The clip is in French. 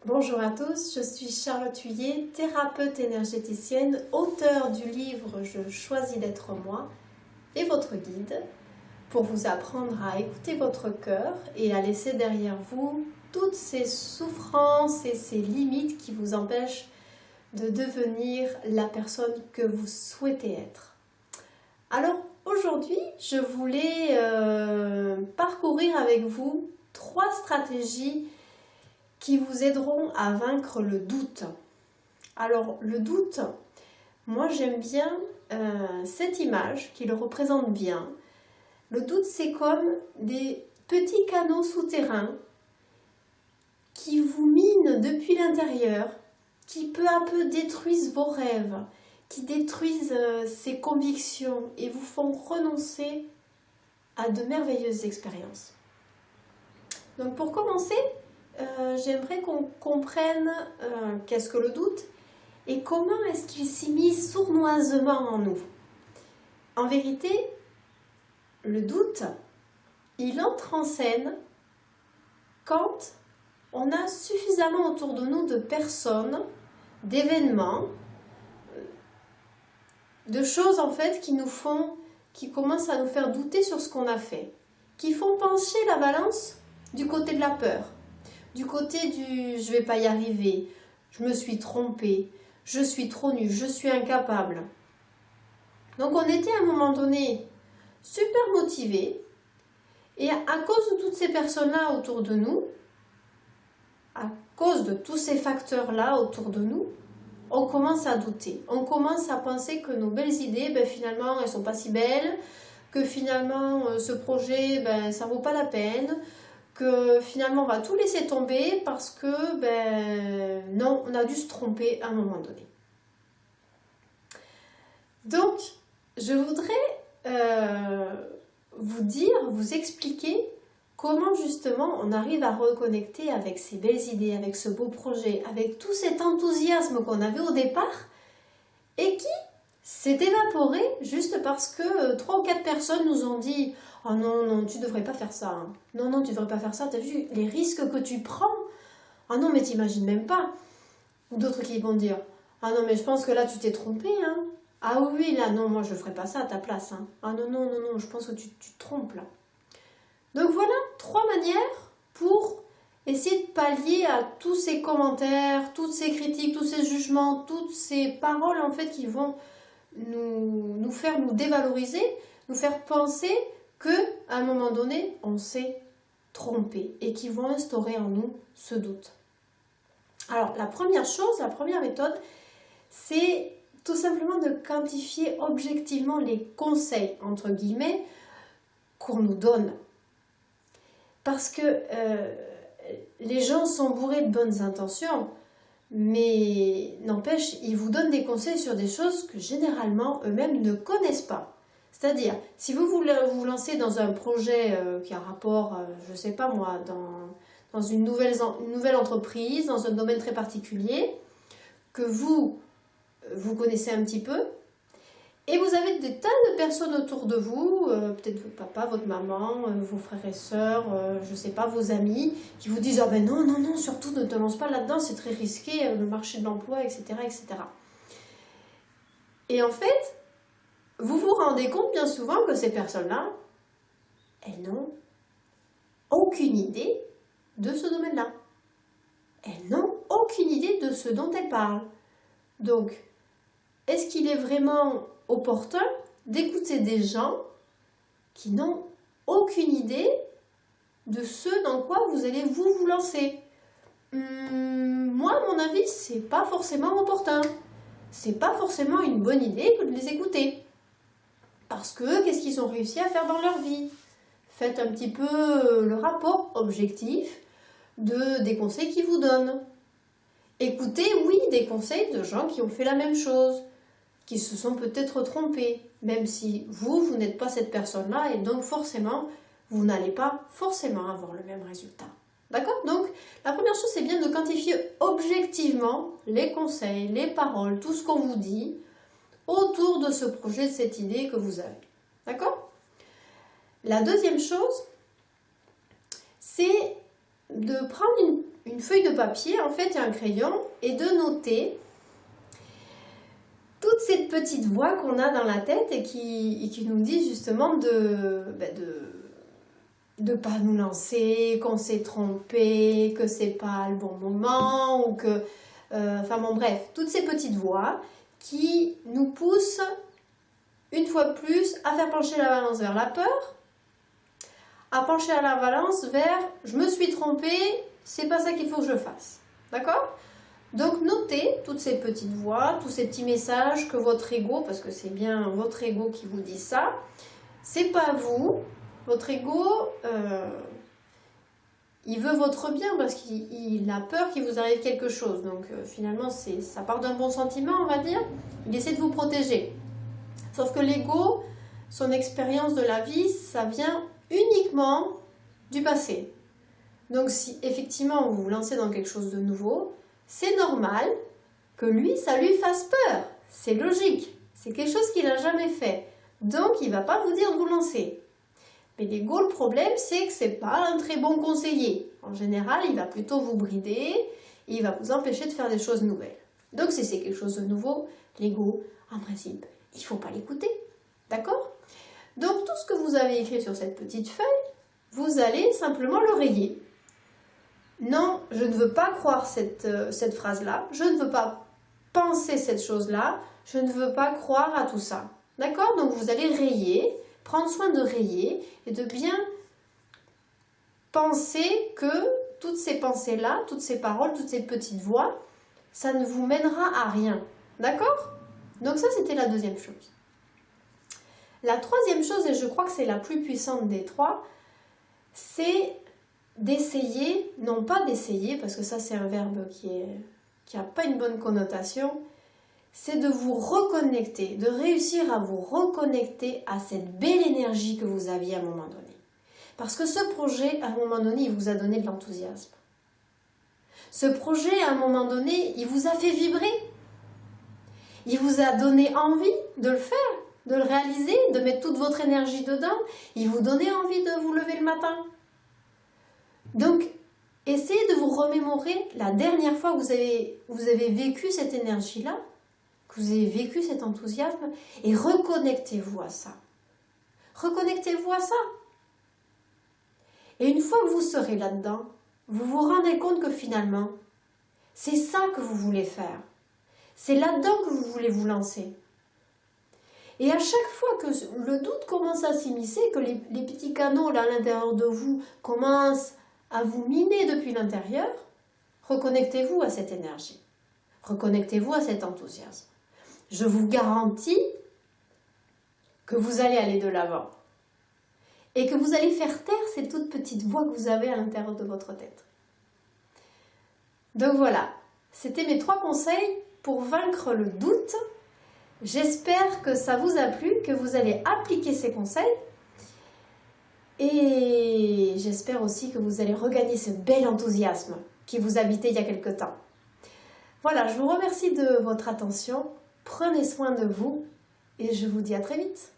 Bonjour à tous, je suis Charlotte Huillet, thérapeute énergéticienne, auteure du livre Je choisis d'être moi et votre guide pour vous apprendre à écouter votre cœur et à laisser derrière vous toutes ces souffrances et ces limites qui vous empêchent de devenir la personne que vous souhaitez être. Alors aujourd'hui, je voulais parcourir avec vous 3 stratégies qui vous aideront à vaincre le doute. Alors le doute, moi j'aime bien cette image qui le représente bien. Le doute, c'est comme des petits canaux souterrains qui vous minent depuis l'intérieur, qui peu à peu détruisent vos rêves, qui détruisent ces convictions et vous font renoncer à de merveilleuses expériences. Donc pour commencer, j'aimerais qu'on comprenne qu'est-ce que le doute et comment est-ce qu'il s'immisce sournoisement en nous. En vérité, le doute, il entre en scène quand on a suffisamment autour de nous de personnes, d'événements, de choses en fait qui commencent à nous faire douter sur ce qu'on a fait, qui font pencher la balance du côté de la peur. Du côté du « je vais pas y arriver »,« je me suis trompée »,« je suis trop nulle »,« je suis incapable ». Donc on était à un moment donné super motivés et à cause de toutes ces personnes-là autour de nous, à cause de tous ces facteurs-là autour de nous, on commence à douter. On commence à penser que nos belles idées, finalement, elles sont pas si belles, que finalement ce projet, ça vaut pas la peine, que finalement on va tout laisser tomber parce que non, on a dû se tromper à un moment donné. Donc je voudrais vous expliquer comment justement on arrive à reconnecter avec ces belles idées, avec ce beau projet, avec tout cet enthousiasme qu'on avait au départ et qui s'est évaporé juste parce que 3 ou 4 personnes nous ont dit « Oh non, non, tu devrais pas faire ça. Hein. Non, non, tu devrais pas faire ça. T'as vu les risques que tu prends? Ah non, mais t'imagines même pas. » Ou d'autres qui vont dire « Ah non, mais je pense que là, tu t'es trompé. Hein. Ah oui, là, non, moi, je ferais pas ça à ta place. Hein. Ah non, non, non, non, je pense que tu te trompes là. » Donc voilà 3 manières pour essayer de pallier à tous ces commentaires, toutes ces critiques, tous ces jugements, toutes ces paroles en fait qui vont nous faire nous dévaloriser, nous faire penser qu'à un moment donné, on s'est trompé et qui vont instaurer en nous ce doute. Alors la première chose, la première méthode, c'est tout simplement de quantifier objectivement les conseils, entre guillemets, qu'on nous donne. Parce que les gens sont bourrés de bonnes intentions, mais n'empêche, ils vous donnent des conseils sur des choses que généralement eux-mêmes ne connaissent pas. C'est-à-dire, si vous vous lancez dans un projet qui a un rapport, je ne sais pas moi, dans une nouvelle entreprise, dans un domaine très particulier, que vous connaissez un petit peu, et vous avez des tas de personnes autour de vous, peut-être votre papa, votre maman, vos frères et sœurs, je ne sais pas, vos amis, qui vous disent « Ah ben non, non, non, surtout ne te lance pas là-dedans, c'est très risqué, le marché de l'emploi, etc. etc. » Et en fait, vous vous rendez compte bien souvent que ces personnes-là, elles n'ont aucune idée de ce domaine-là. Elles n'ont aucune idée de ce dont elles parlent. Donc, est-ce qu'il est vraiment opportun d'écouter des gens qui n'ont aucune idée de ce dans quoi vous allez vous lancer? Moi, à mon avis, c'est pas forcément opportun. C'est pas forcément une bonne idée que de les écouter. Parce que, qu'est-ce qu'ils ont réussi à faire dans leur vie? Faites un petit peu le rapport objectif des conseils qu'ils vous donnent. Écoutez, oui, des conseils de gens qui ont fait la même chose, qui se sont peut-être trompés, même si vous n'êtes pas cette personne-là, et donc forcément, vous n'allez pas forcément avoir le même résultat. D'accord? Donc, la première chose, c'est bien de quantifier objectivement les conseils, les paroles, tout ce qu'on vous dit autour de ce projet, de cette idée que vous avez. D'accord? La deuxième chose, c'est de prendre une feuille de papier en fait et un crayon et de noter toute cette petite voix qu'on a dans la tête et qui nous dit justement de pas nous lancer, qu'on s'est trompé, que c'est pas le bon moment ou que... enfin bon bref, toutes ces petites voix qui nous poussent une fois de plus à faire pencher la balance vers la peur, à pencher la balance vers je me suis trompé, c'est pas ça qu'il faut que je fasse. D'accord? Donc notez toutes ces petites voix, tous ces petits messages que votre ego, parce que c'est bien votre ego qui vous dit ça, c'est pas vous. Votre ego, il veut votre bien parce qu'il a peur qu'il vous arrive quelque chose. Donc finalement, ça part d'un bon sentiment, on va dire. Il essaie de vous protéger. Sauf que l'ego, son expérience de la vie, ça vient uniquement du passé. Donc si effectivement vous vous lancez dans quelque chose de nouveau, c'est normal que lui, ça lui fasse peur. C'est logique. C'est quelque chose qu'il n'a jamais fait. Donc il ne va pas vous dire de vous lancer. Mais l'ego, le problème, c'est que ce n'est pas un très bon conseiller. En général, il va plutôt vous brider et il va vous empêcher de faire des choses nouvelles. Donc si c'est quelque chose de nouveau, l'ego, en principe, il ne faut pas l'écouter. D'accord? Donc tout ce que vous avez écrit sur cette petite feuille, vous allez simplement le rayer. Non, je ne veux pas croire cette phrase-là, je ne veux pas penser cette chose-là, je ne veux pas croire à tout ça. D'accord? Donc vous allez rayer, prendre soin de rayer et de bien penser que toutes ces pensées-là, toutes ces paroles, toutes ces petites voix, ça ne vous mènera à rien. D'accord? Donc ça, c'était la deuxième chose. La troisième chose, et je crois que c'est la plus puissante des trois, c'est d'essayer, non pas d'essayer, parce que ça c'est un verbe qui n'a pas une bonne connotation, c'est de vous reconnecter, de réussir à vous reconnecter à cette belle énergie que vous aviez à un moment donné. Parce que ce projet, à un moment donné, il vous a donné de l'enthousiasme. Ce projet, à un moment donné, il vous a fait vibrer. Il vous a donné envie de le faire, de le réaliser, de mettre toute votre énergie dedans. Il vous donnait envie de vous lever le matin. Donc, essayez de vous remémorer la dernière fois que vous avez vécu cette énergie-là, que vous avez vécu cet enthousiasme, et reconnectez-vous à ça. Reconnectez-vous à ça. Et une fois que vous serez là-dedans, vous vous rendez compte que finalement, c'est ça que vous voulez faire. C'est là-dedans que vous voulez vous lancer. Et à chaque fois que le doute commence à s'immiscer, que les petits canaux là, à l'intérieur de vous commencent à vous miner depuis l'intérieur, reconnectez-vous à cette énergie. Reconnectez-vous à cet enthousiasme. Je vous garantis que vous allez aller de l'avant. Et que vous allez faire taire ces toutes petites voix que vous avez à l'intérieur de votre tête. Donc voilà, c'était mes 3 conseils pour vaincre le doute. J'espère que ça vous a plu, que vous allez appliquer ces conseils. Et j'espère aussi que vous allez regagner ce bel enthousiasme qui vous habitait il y a quelque temps. Voilà, je vous remercie de votre attention. Prenez soin de vous et je vous dis à très vite.